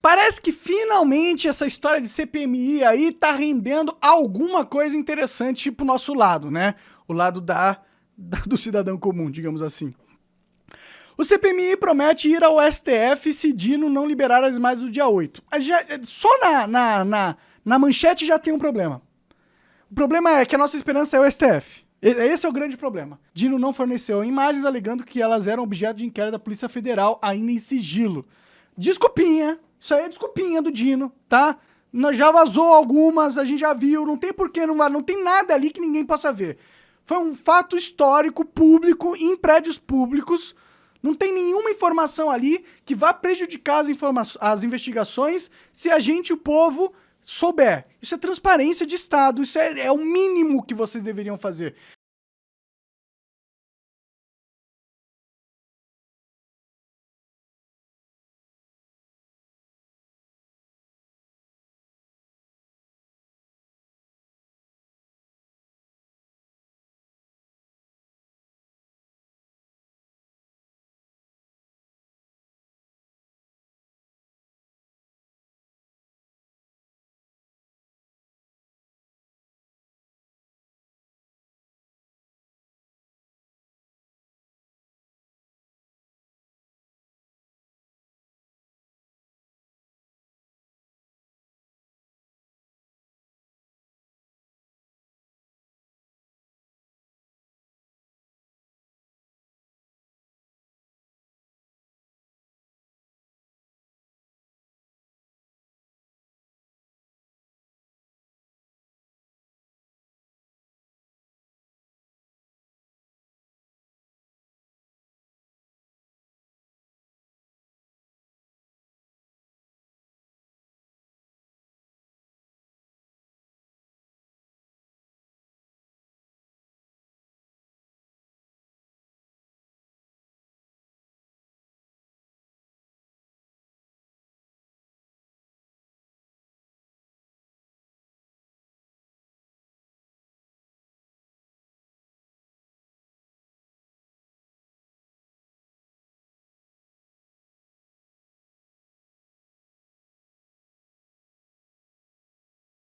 Parece que finalmente essa história de CPMI aí tá rendendo alguma coisa interessante pro nosso lado, né? O lado do cidadão comum, digamos assim. O CPMI promete ir ao STF se Dino não liberar as imagens do dia 8. Só na manchete já tem um problema. O problema é que a nossa esperança é o STF. Esse é o grande problema. Dino não forneceu imagens alegando que elas eram objeto de inquérito da Polícia Federal ainda em sigilo. Desculpinha. Isso aí é desculpinha do Dino, tá? Já vazou algumas, a gente já viu, não tem porquê, não tem nada ali que ninguém possa ver. Foi um fato histórico, público, em prédios públicos. Não tem nenhuma informação ali que vá prejudicar as investigações se a gente, o povo, souber. Isso é transparência de Estado, isso é o mínimo que vocês deveriam fazer.